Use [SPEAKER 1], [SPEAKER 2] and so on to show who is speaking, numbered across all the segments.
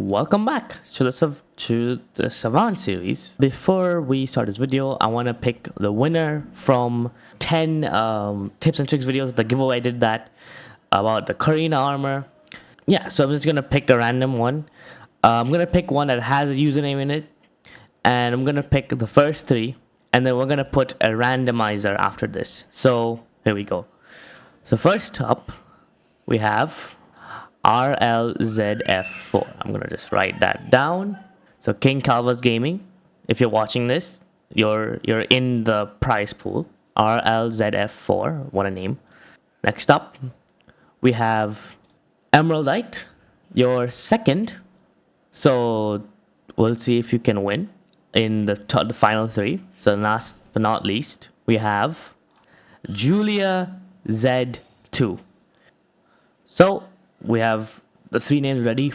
[SPEAKER 1] Welcome back to the Savant series. Before we start this video, I want to pick the winner from 10 tips and tricks videos. The giveaway I did that about the Karina armor. Yeah, so I'm just gonna pick a random one. I'm gonna pick one that has a username in it, and I'm gonna pick the first three, and then we're gonna put a randomizer after this. So here we go. So first up, we have RLZF4. I'm gonna just write that down. So King Calvus Gaming, if you're watching this, you're in the prize pool. RLZF4, what a name. Next up, we have Emeraldite, your second. So we'll see if you can win in the final three. So last but not least, we have Julia Z2. So we have the three names ready.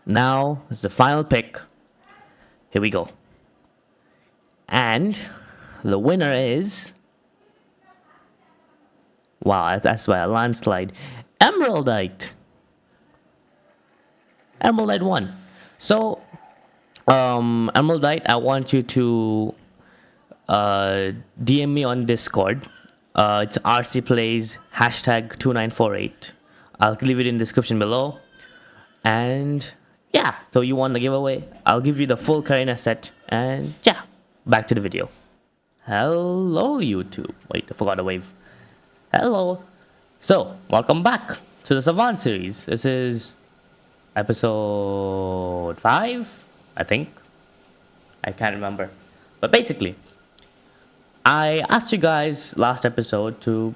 [SPEAKER 1] Now it's the final pick. Here we go. And the winner is, wow, that's by a landslide, Emeraldite. Emeraldite won. So Emeraldite, I want you to DM me on Discord. It's RCPlays #2948. I'll leave it in the description below. And yeah, so you won the giveaway. I'll give you the full Karina set. And yeah, back to the video. Hello, YouTube. Wait, I forgot to wave. Hello. So, welcome back to the Savant series. This is episode 5, I think. I can't remember. But basically, I asked you guys last episode to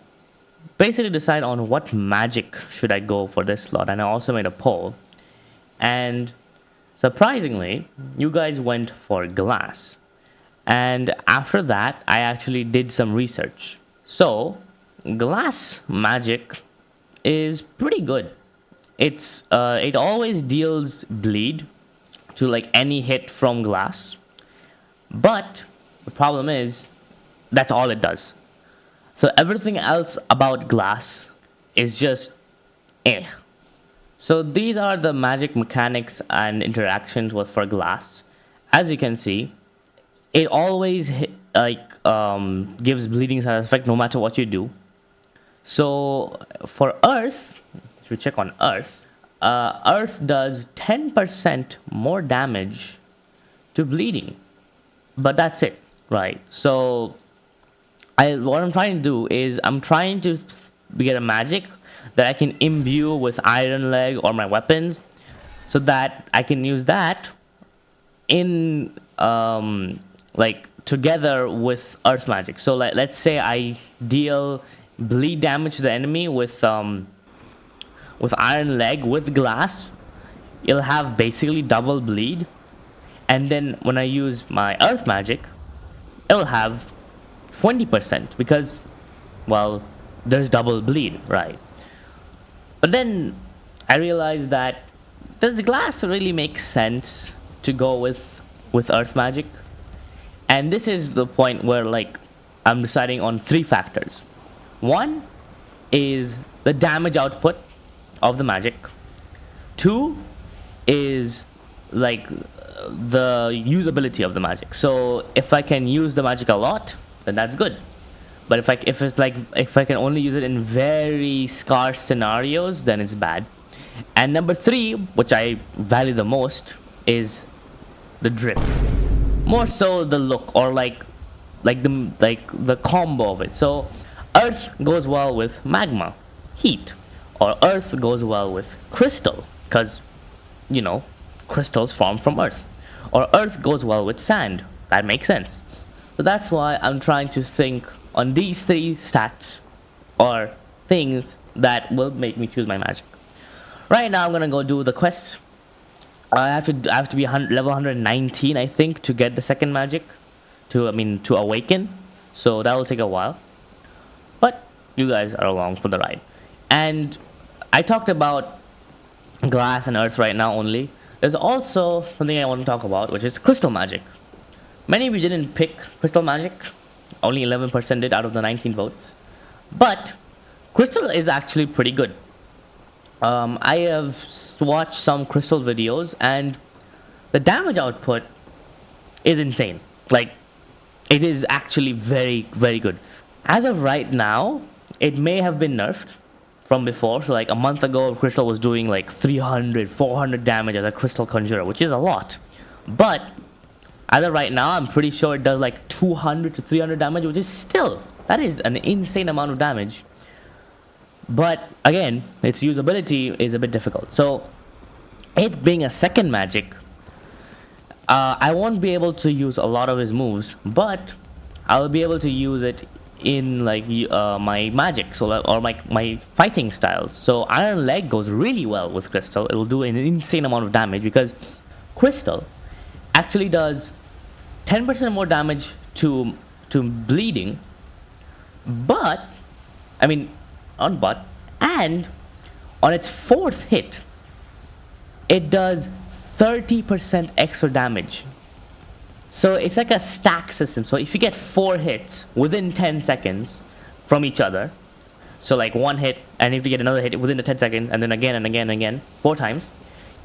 [SPEAKER 1] basically decide on what magic should I go for this slot, and I also made a poll, and surprisingly you guys went for glass. And after that I actually did some research. So glass magic is pretty good. It always deals bleed to like any hit from glass, but the problem is that's all it does. So everything else about glass is just eh. So these are the magic mechanics and interactions for glass. As you can see, it always gives bleeding side effect no matter what you do. So for earth, if you check on earth, earth does 10% more damage to bleeding, but that's it, right? So what I'm trying to do is I'm trying to get a magic that I can imbue with iron leg or my weapons, so that I can use that in together with earth magic. So let's say I deal bleed damage to the enemy with iron leg with glass, it'll have basically double bleed, and then when I use my earth magic, it'll have 20%, because, well, there's double bleed, right? But then I realized that does glass really make sense to go with earth magic? And this is the point where I'm deciding on three factors. One is the damage output of the magic. Two is the usability of the magic. So if I can use the magic a lot, then that's good. But if I can only use it in very scarce scenarios, then it's bad. And number three, which I value the most, is the drip. More so the look, or the combo of it. So earth goes well with magma, heat, or earth goes well with crystal, because crystals form from earth, or earth goes well with sand. That makes sense. So that's why I'm trying to think on these three stats or things that will make me choose my magic. Right now I'm gonna go do the quest. I have to be level 119, I think, to get the second magic, to awaken. So that will take a while, but you guys are along for the ride. And I talked about glass and earth right now only. There's also something I want to talk about, which is crystal magic. Many of you didn't pick crystal magic. Only 11% did out of the 19 votes. But crystal is actually pretty good. I have watched some crystal videos, and the damage output is insane. Like, it is actually very, very good. As of right now, it may have been nerfed from before. So, like a month ago, Crystal was doing like 300, 400 damage as a Crystal Conjurer, which is a lot. But as of right now, I'm pretty sure it does like 200 to 300 damage, which is still, that is an insane amount of damage. But again, its usability is a bit difficult. So, it being a second magic, I won't be able to use a lot of his moves, but I'll be able to use it in like my magic, so or my fighting styles. So Iron Leg goes really well with Crystal. It will do an insane amount of damage because Crystal actually does 10% more damage to bleeding, but I mean on but and on its fourth hit, it does 30% extra damage. So it's like a stack system. So if you get 4 hits within 10 seconds from each other, so like one hit, and if you get another hit within the 10 seconds, and then again and again and again, 4 times,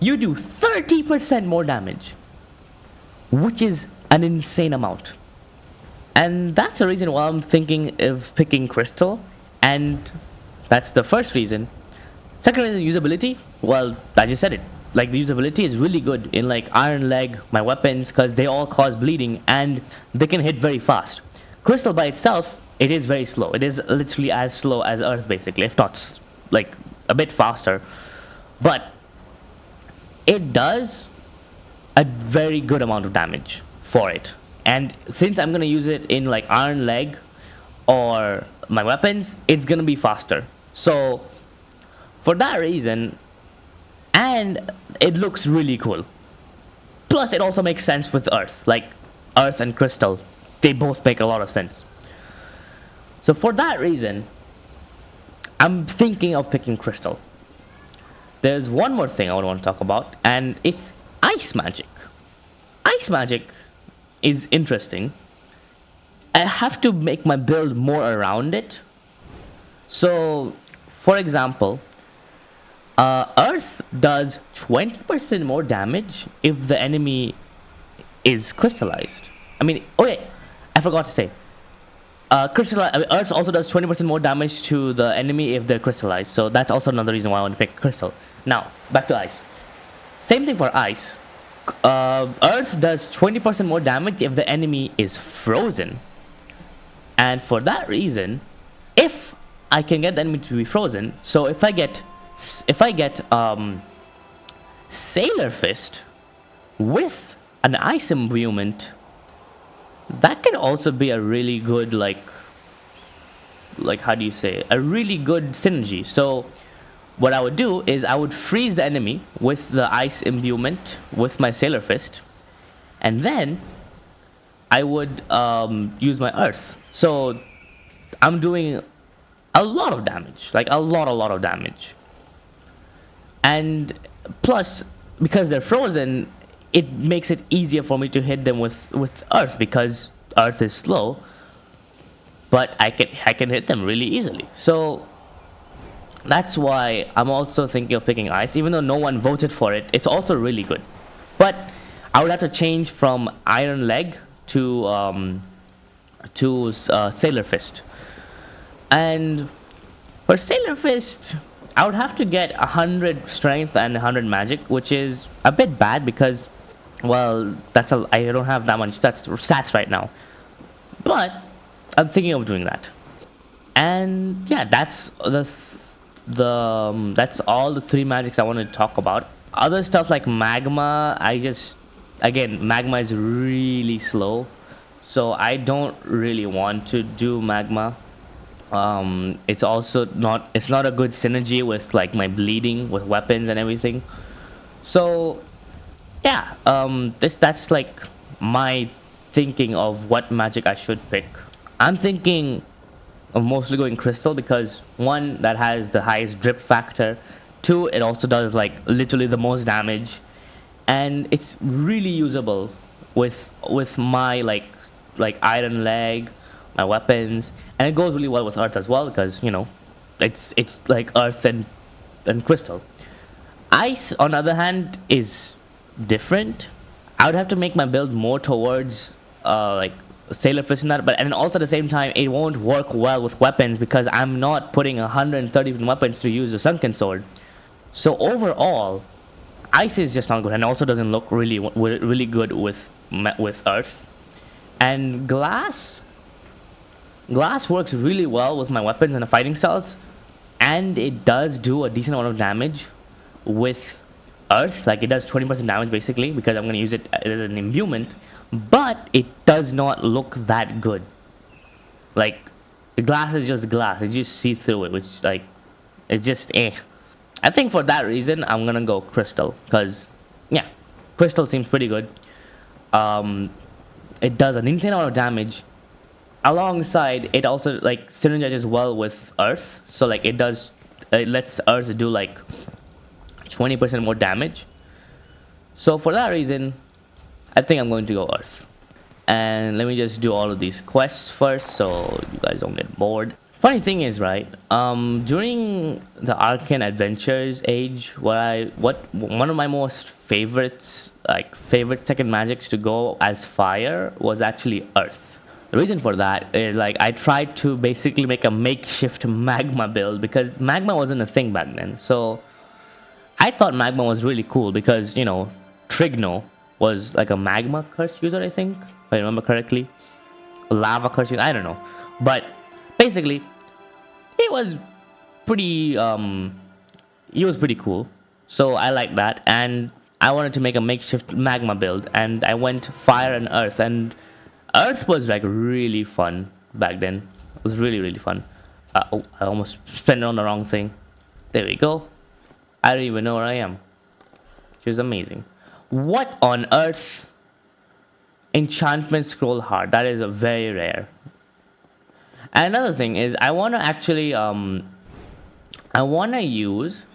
[SPEAKER 1] you do 30% more damage, which is an insane amount. And that's the reason why I'm thinking of picking Crystal, and that's the first reason. Second reason, usability. Well, I just said it. Like, the usability is really good in like Iron Leg, my weapons, because they all cause bleeding and they can hit very fast. Crystal by itself, it is very slow. It is literally as slow as Earth basically, if not like a bit faster. But it does a very good amount of damage for it. And since I'm gonna use it in like Iron Leg or my weapons, it's gonna be faster. So for that reason, and it looks really cool. Plus, it also makes sense with Earth. Like, Earth and Crystal, they both make a lot of sense. So for that reason, I'm thinking of picking Crystal. There's one more thing I want to talk about, and it's Ice Magic. Ice Magic is interesting. I have to make my build more around it. So, for example, Earth does 20% more damage if the enemy is crystallized. I mean, oh yeah, I forgot to say. Earth also does 20% more damage to the enemy if they're crystallized. So that's also another reason why I want to pick Crystal. Now, back to Ice. Same thing for Ice. Earth does 20% more damage if the enemy is frozen. And for that reason, if I can get the enemy to be frozen, so if I get Sailor Fist with an ice imbuement, that can also be a really good like how do you say, a really good synergy. So what I would do is I would freeze the enemy with the ice imbuement with my Sailor Fist, and then I would use my Earth. So I'm doing a lot of damage, like a lot of damage. And plus, because they're frozen, it makes it easier for me to hit them with Earth, because Earth is slow, but I can hit them really easily. So that's why I'm also thinking of picking Ice, even though no one voted for it. It's also really good, but I would have to change from Iron Leg to Sailor Fist. And for Sailor Fist, I would have to get 100 strength and 100 magic, which is a bit bad because, well, I don't have that much stats right now. But I'm thinking of doing that. And yeah, that's that's all the 3 magics I wanted to talk about. Other stuff like Magma, Magma is really slow, so I don't really want to do Magma. It's also not a good synergy with like my bleeding with weapons and everything. So yeah, that's like my thinking of what magic I should pick. I'm thinking of mostly going Crystal because 1, that has the highest drip factor. 2, it also does like literally the most damage, and it's really usable with my like Iron Leg, my weapons, and it goes really well with Earth as well because, you know, it's like Earth and Crystal. Ice, on the other hand, is different. I would have to make my build more towards like sailor fist and that, but and also at the same time, it won't work well with weapons because I'm not putting 130 weapons to use a sunken sword. So overall, ice is just not good, and also doesn't look really good with earth. And glass works really well with my weapons and the fighting styles, and it does do a decent amount of damage with earth. Like it does 20% damage basically because I'm going to use it as an imbuement, but it does not look that good. Like the glass is just glass, you just see through it, which like it's just I think for that reason I'm gonna go crystal, because yeah, crystal seems pretty good. It does an insane amount of damage. Alongside, it also like synergizes well with earth, so like it lets earth do like 20% more damage. So for that reason, I think I'm going to go earth. And let me just do all of these quests first so you guys don't get bored. Funny thing is, right, during the Arcane Adventures age, one of my most favorite second magics to go as fire was actually earth. The reason for that is like I tried to basically make a makeshift magma build because magma wasn't a thing back then. So I thought magma was really cool because, you know, Trigno was like a magma curse user, I think, if I remember correctly. Lava curse user, I don't know. But basically, it was pretty cool. So I like that, and I wanted to make a makeshift magma build, and I went fire and earth, and earth was like really fun back then. It was really fun. Oh, I almost spent it on the wrong thing. There we go. I don't even know where I am, which is amazing. What on earth? Enchantment scroll heart. That is a very rare. And another thing is I want to actually I want to use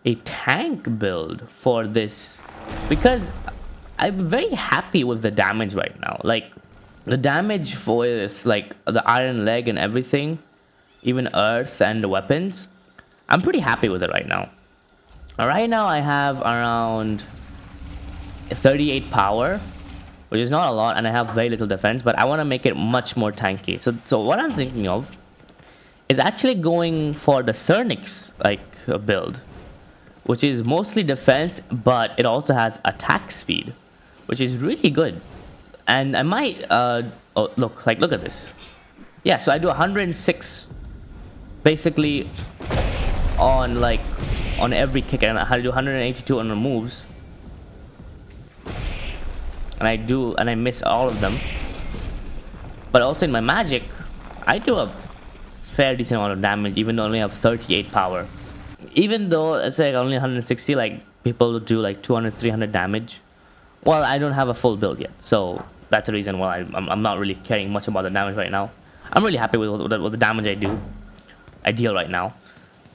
[SPEAKER 1] a tank build for this because I'm very happy with the damage right now. Like the damage with like the iron leg and everything, even earth and the weapons, I'm pretty happy with it right now. Right now I have around 38 power, which is not a lot, and I have very little defense, but I want to make it much more tanky. So what I'm thinking of is actually going for the Cernix build, which is mostly defense, but it also has attack speed, which is really good. And I might look at this. Yeah, so I do 106 basically on every kick, and I do 182 on the moves. And I miss all of them. But also in my magic, I do a fair decent amount of damage, even though I only have 38 power. Even though it's like only 160, like people do like 200, 300 damage. Well, I don't have a full build yet, so that's the reason why I'm not really caring much about the damage right now. I'm really happy with the damage I deal right now,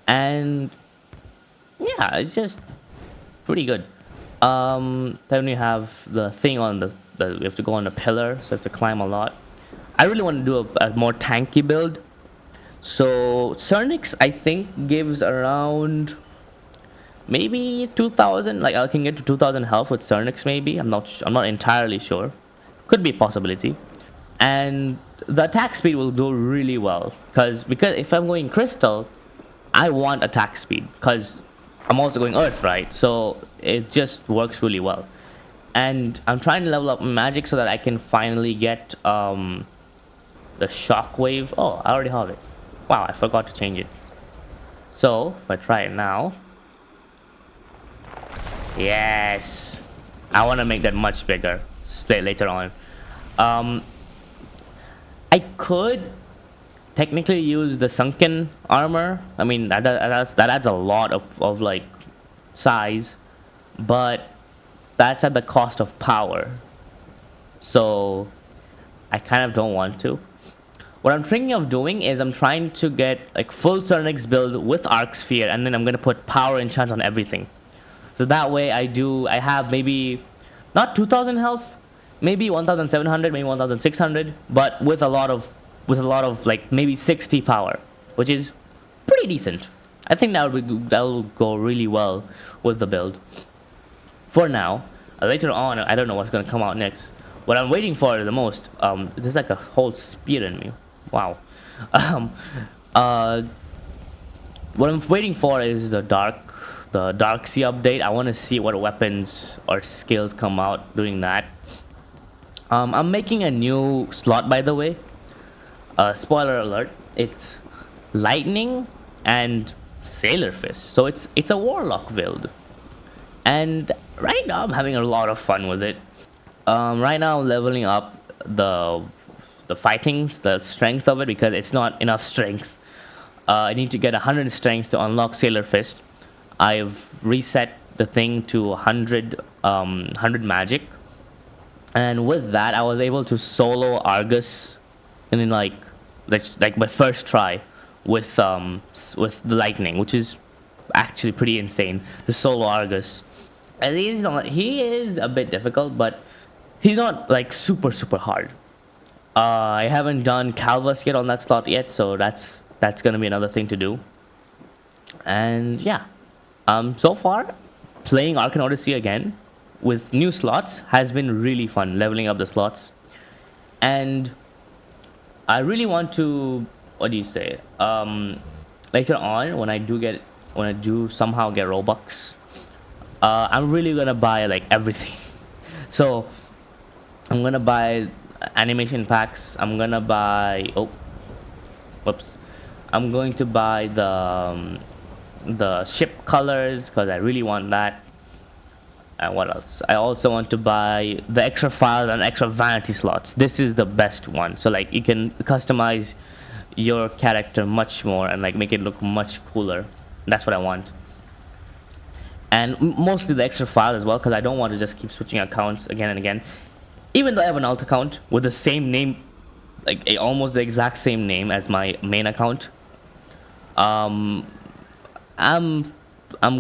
[SPEAKER 1] and yeah, it's just pretty good. Then we have the thing on the we have to go on the pillar, so we have to climb a lot. I really want to do a more tanky build. So Cernix, I think, gives around maybe 2,000. Like I can get to 2,000 health with Cernix, maybe. I'm not entirely sure. Could be a possibility. And the attack speed will do really well because if I'm going crystal, I want attack speed because I'm also going earth, right? So it just works really well. And I'm trying to level up magic so that I can finally get the shockwave. Oh, I already have it. Wow, I forgot to change it. So if I try it now, yes, I want to make that much bigger later on. I could technically use the sunken armor. I mean that adds a lot of like size, but that's at the cost of power, so I kind of don't want to. What I'm thinking of doing is I'm trying to get like full Cernix build with Arc Sphere, and then I'm gonna put power enchant on everything, so that way I have maybe not 2,000 health, maybe 1,700, maybe 1,600, but with a lot of like maybe 60 power, which is pretty decent. I think that will go really well with the build. For now, later on, I don't know what's gonna come out next. What I'm waiting for the most, there's like a whole spear in me. Wow. Um, uh, what I'm waiting for is the Dark Sea update. I want to see what weapons or skills come out doing that. I'm making a new slot, by the way. Spoiler alert, it's lightning and sailor fist, so it's a warlock build, and right now I'm having a lot of fun with it. Right now I'm leveling up the fightings, the strength of it, because it's not enough strength. I need to get 100 strength to unlock sailor fist. I've reset the thing to 100 magic, and with that I was able to solo Argus in like my first try with the lightning, which is actually pretty insane. The solo Argus, and he is a bit difficult, but he's not like super hard. I haven't done calvus yet on that slot yet, so that's gonna be another thing to do. And yeah, so far playing Arcane Odyssey again with new slots has been really fun, leveling up the slots. And I really want to, what do you say? Later on, when I do somehow get Robux, I'm really gonna buy like everything. So I'm gonna buy animation packs. I'm gonna buy, oh, whoops. I'm going to buy the ship colors because I really want that. And what else? I also want to buy the extra files and extra vanity slots. This is the best one. So like you can customize your character much more and like make it look much cooler. That's what I want. And mostly the extra file as well, because I don't want to just keep switching accounts again and again. Even though I have an alt account with the same name, like almost the exact same name as my main account, um, I'm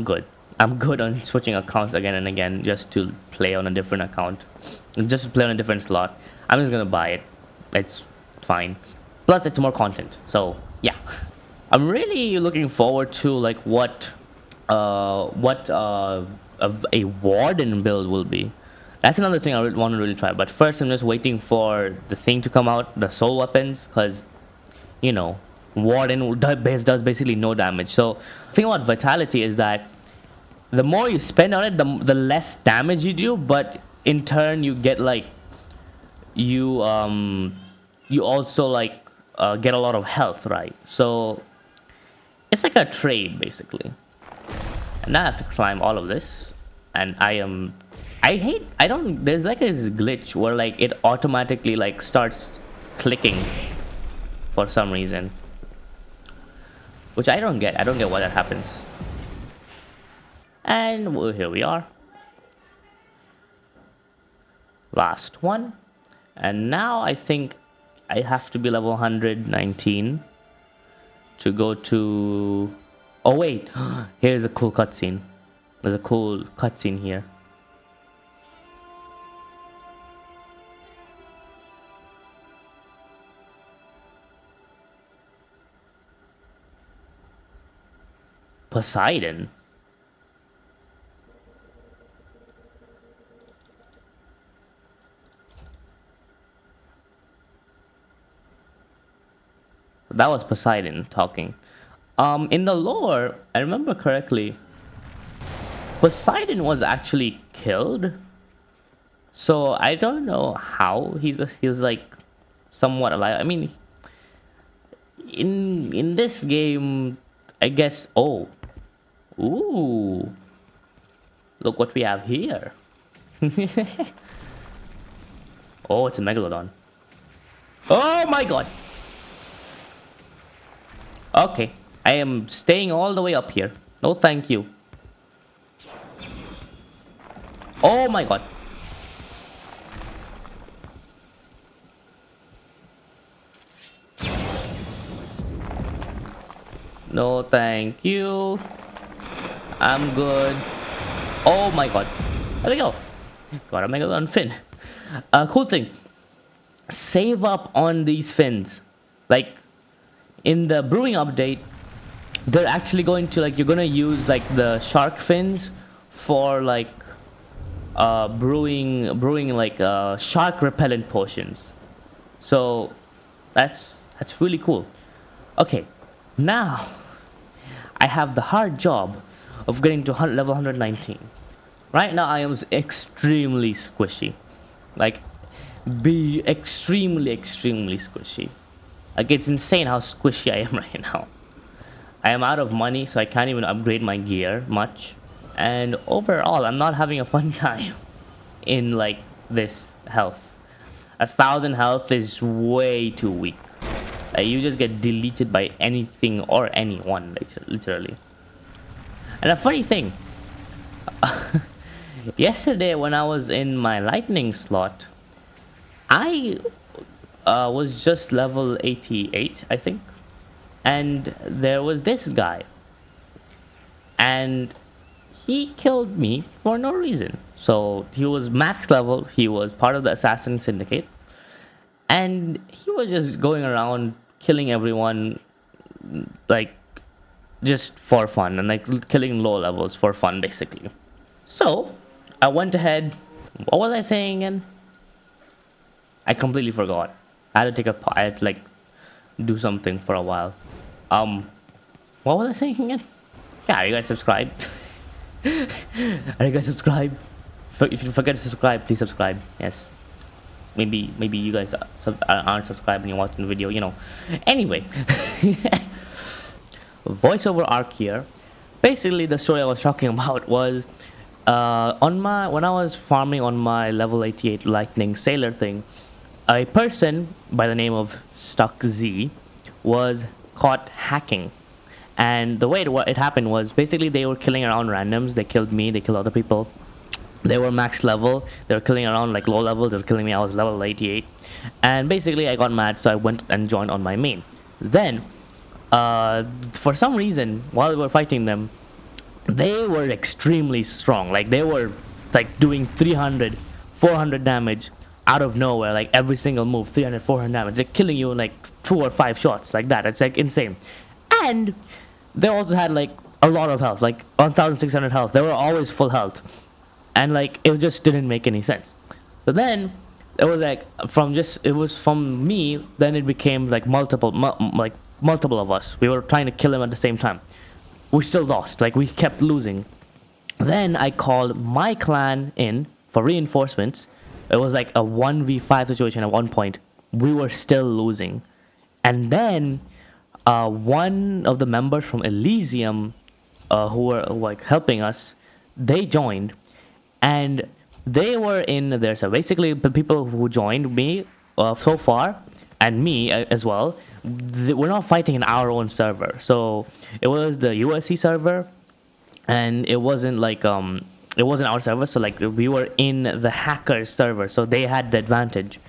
[SPEAKER 1] good. I'm good on switching accounts again and again just to play on a different account, just to play on a different slot. I'm just gonna buy it. It's fine. Plus, it's more content. So yeah, I'm really looking forward to like what a warden build will be. That's another thing I want to really try. But first, I'm just waiting for the thing to come out, the soul weapons, because you know, warden does basically no damage. So the thing about vitality is that the more you spend on it, the less damage you do, but in turn you get like you also like get a lot of health, right? So it's like a trade basically. And now I have to climb all of this, and I don't, there's like this glitch where like it automatically like starts clicking for some reason, which I don't get why that happens. And well, here we are, last one. And now I think I have to be level 119 to go to, oh wait, here's a cool cutscene. There's a cool cutscene here. Poseidon. That was Poseidon talking. In the lore, I remember correctly, Poseidon was actually killed. So I don't know how he's like somewhat alive. I mean, in this game, I guess. Oh, ooh, look what we have here. Oh, it's a megalodon. Oh my god. Okay, I am staying all the way up here. No, thank you. Oh my god. No, thank you. I'm good. Oh my god. There we go. Got a megalodon fin. Cool thing. Save up on these fins. Like, in the brewing update, they're actually going to like, you're gonna use like the shark fins for like brewing like shark repellent potions. So that's really cool. Okay, now I have the hard job of getting to level 119. Right now I am extremely squishy, like be extremely squishy. Like it's insane how squishy I am right now. I am out of money, so I can't even upgrade my gear much, and overall I'm not having a fun time in like this health. 1,000 health is way too weak. You just get deleted by anything or anyone, literally. And a funny thing, yesterday when I was in my lightning slot, I was just level 88, I think, and there was this guy, and he killed me for no reason. So he was max level, he was part of the assassin syndicate, and he was just going around killing everyone, like just for fun, and like killing low levels for fun basically. So I went ahead, what was I saying again? I completely forgot. I had to I had to like do something for a while. What was I saying again? Yeah, are you guys subscribed? Are you guys subscribed? If you forget to subscribe, please subscribe. Yes. Maybe you guys aren't subscribed and you're watching the video, you know. Anyway. Voiceover arc here. Basically the story I was talking about was when I was farming on my level 88 lightning sailor thing, a person by the name of Stuck Z was caught hacking. And the way it happened was basically they were killing around randoms. They killed me, they killed other people. They were max level, they were killing around like low levels, they were killing me. I was level 88. And basically I got mad, so I went and joined on my main. Then for some reason, while we were fighting them, they were extremely strong. Like they were like doing 300 400 damage out of nowhere, like every single move, 300 400 damage. They're killing you in like 2 or 5 shots like that. It's like insane. And they also had like a lot of health, like 1,600 health. They were always full health, and like it just didn't make any sense. But then it was like from me, then it became like multiple of us. We were trying to kill him at the same time. We still lost, like we kept losing. Then I called my clan in for reinforcements. It was like a 1v5 situation at one point. We were still losing. And then one of the members from Elysium who were like helping us, they joined, and they were in there. So basically the people who joined me so far, and me as well, we're not fighting in our own server. So it was the USC server, and it wasn't like it wasn't our server. So like we were in the hacker server, so they had the advantage.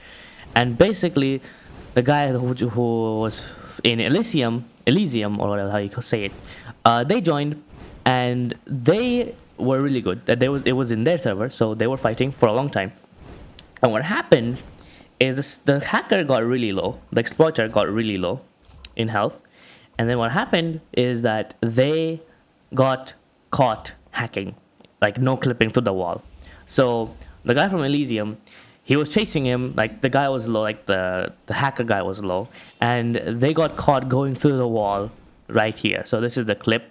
[SPEAKER 1] And basically the guy who was in Elysium or whatever how you could say it, they joined, and they were really good. It was in their server, so they were fighting for a long time. And what happened is the hacker got really low, the exploiter got really low in health, and then what happened is that they got caught hacking, like no clipping through the wall. So the guy from Elysium, he was chasing him, like the guy was low, like the hacker guy was low, and they got caught going through the wall right here. So this is the clip,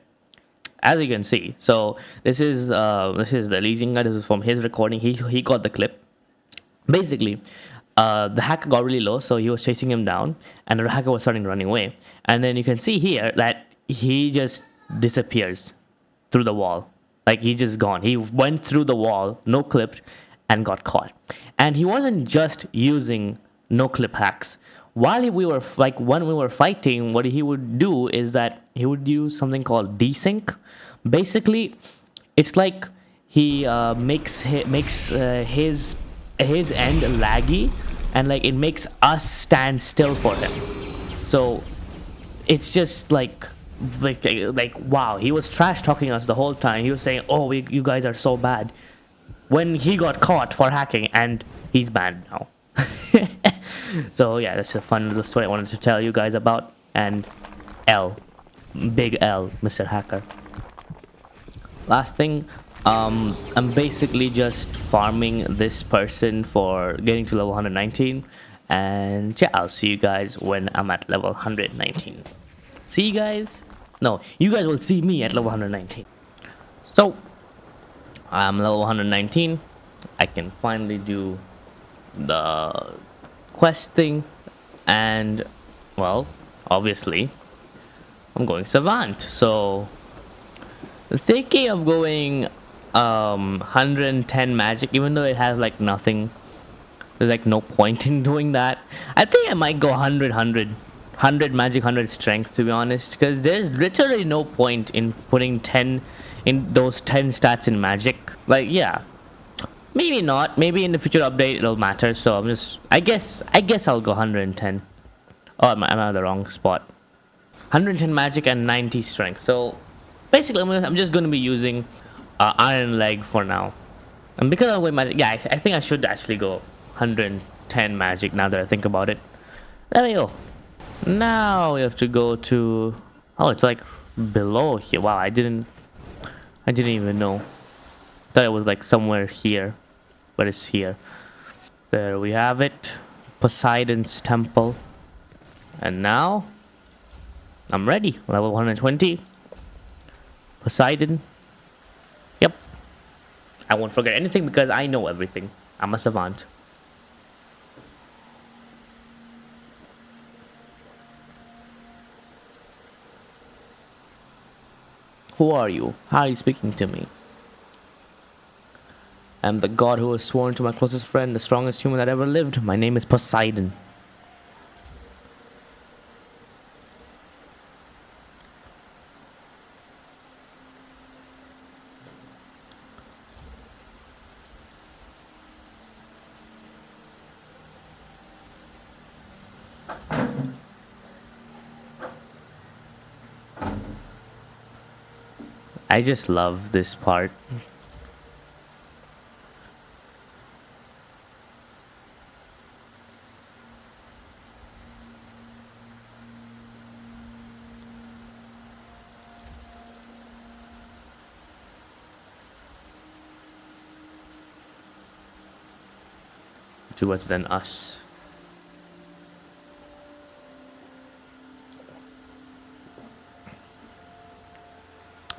[SPEAKER 1] as you can see. So this is the Elysium guy. This is from his recording. He got the clip. Basically, the hacker got really low, so he was chasing him down, and the hacker was starting running away. And then you can see here that he just disappears through the wall. Like he just gone. He went through the wall, no clipped, and got caught. And he wasn't just using no clip hacks. When we were fighting, what he would do is that he would use something called desync. Basically, it's like he makes his end laggy, and like it makes us stand still for him. So it's just like wow, he was trash talking us the whole time. He was saying, oh, you guys are so bad, when he got caught for hacking, and he's banned now. So yeah, that's a fun little story I wanted to tell you guys about. And L. Big L, Mr. Hacker. Last thing, I'm basically just farming this person for getting to level 119, and yeah, I'll see you guys when I'm at level 119. See you guys? No, you guys will see me at level 119. So, I'm level 119. I can finally do the quest thing, and well, obviously, I'm going Savant. So, thinking of going 110 magic, even though it has like nothing. There's like no point in doing that. I think I might go 100 magic, 100 strength, to be honest, because there's literally no point in putting 10 in those 10 stats in magic. Like, yeah, maybe not. Maybe in the future update it'll matter. So I guess I'll go 110. Oh, I'm at the wrong spot. 110 magic and 90 strength. So basically, I'm just going to be using iron leg for now. And because I'm going magic, yeah, I think I should actually go 110 magic now that I think about it. There we go. Now we have to go to. Oh, it's like below here. Wow, I didn't even know. Thought it was like somewhere here, but it's here. There we have it. Poseidon's temple. And now I'm ready. Level 120. Poseidon. Yep. I won't forget anything because I know everything. I'm a savant. Who are you? How are you speaking to me? I'm the god who was sworn to my closest friend, the strongest human that ever lived. My name is Poseidon. I just love this part. Towards than us.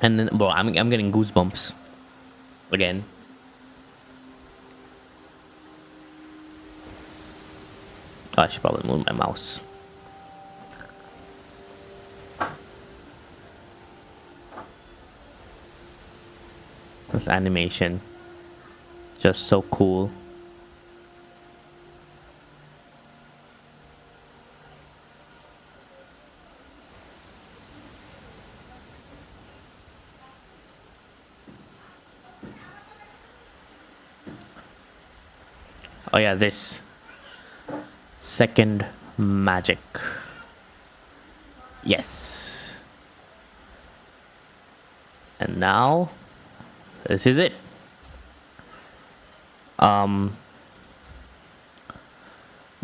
[SPEAKER 1] And then, bro, I'm getting goosebumps again. Oh, I should probably move my mouse. This animation, just so cool. Oh yeah, this second magic. Yes. And now this is it.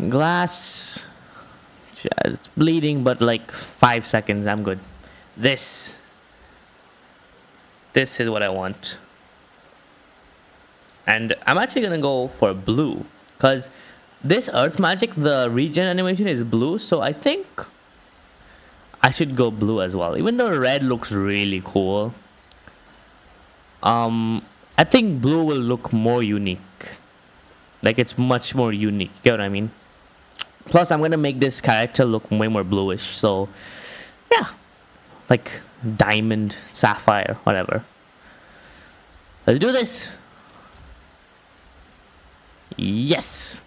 [SPEAKER 1] Glass. It's bleeding, but like 5 seconds, I'm good. This is what I want. And I'm actually gonna go for blue, because this earth magic, the regen animation is blue, so I think I should go blue as well, even though red looks really cool. I think blue will look more unique. Like, it's much more unique, get what I mean? Plus, I'm gonna make this character look way more bluish, so yeah, like diamond, sapphire, whatever. Let's do this. Yes.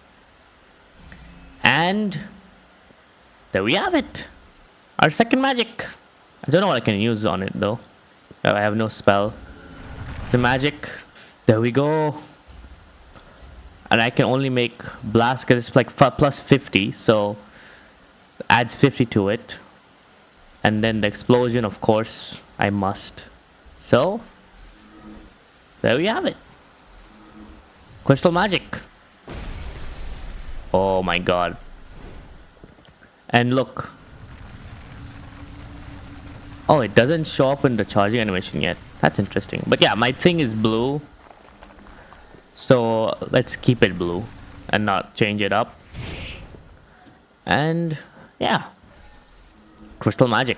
[SPEAKER 1] And there we have it. Our second magic. I don't know what I can use on it though. I have no spell. The magic. There we go. And I can only make blast because it's like plus 50. So adds 50 to it. And then the explosion, of course, I must. So there we have it. Crystal magic. Oh my god. And look. Oh, it doesn't show up in the charging animation yet. That's interesting. But yeah, my thing is blue. So let's keep it blue and not change it up. And yeah, crystal magic.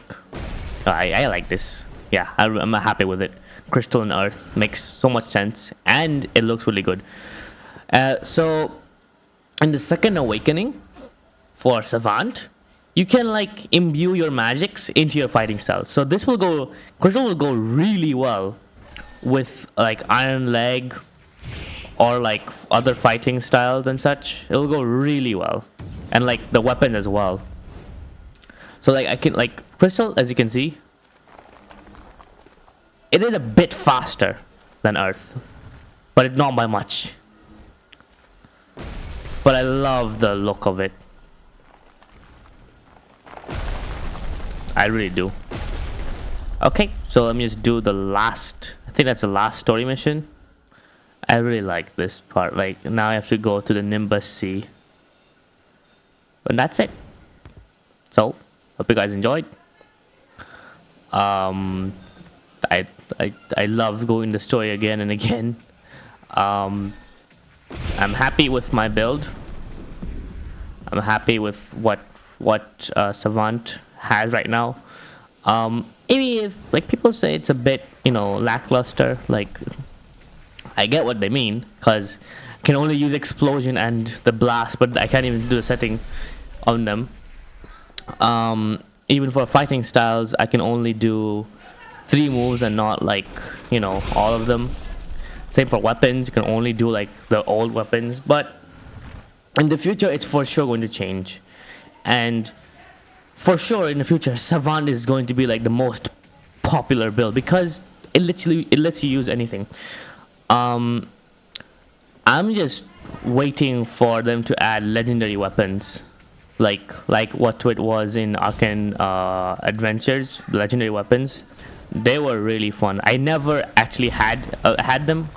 [SPEAKER 1] I like this. Yeah, I'm happy with it. Crystal and earth makes so much sense, and it looks really good. So in the second awakening for Savant, you can like imbue your magics into your fighting style. So this will go, crystal will go really well with like iron leg or like other fighting styles and such. It'll go really well, and like the weapon as well. So like I can like crystal, as you can see, it is a bit faster than earth, but it's not by much. But I love the look of it. I really do. Okay, so let me just do the last, I think that's the last story mission. I really like this part. Like now I have to go to the Nimbus Sea. But that's it. So hope you guys enjoyed. I love going the story again and again. I'm happy with my build. I'm happy with what Savant has right now. Maybe if like people say it's a bit, you know, lackluster, like I get what they mean, because I can only use explosion and the blast, but I can't even do the setting on them. Even for fighting styles, I can only do 3 moves and not like, you know, all of them. Same for weapons, you can only do like the old weapons, but in the future it's for sure going to change. And for sure in the future Savant is going to be like the most popular build because it lets you use anything. I'm just waiting for them to add legendary weapons, like what it was in Arcane Adventures. Legendary weapons, they were really fun. I never actually had them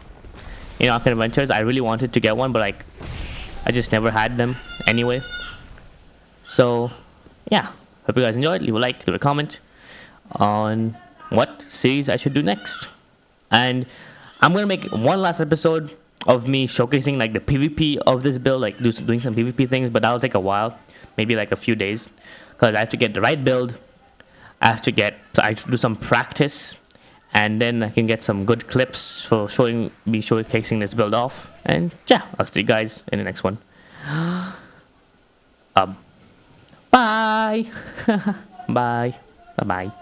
[SPEAKER 1] in Arcane Adventures. I really wanted to get one, but like I just never had them anyway. So yeah, hope you guys enjoyed. Leave a like, leave a comment on what series I should do next. And I'm gonna make one last episode of me showcasing like the PvP of this build, like doing some PvP things, but that'll take a while, maybe like a few days, because I have to get the right build. I have to do some practice, and then I can get some good clips for showcasing this build off. And yeah, I'll see you guys in the next one. Bye. Bye. Bye bye.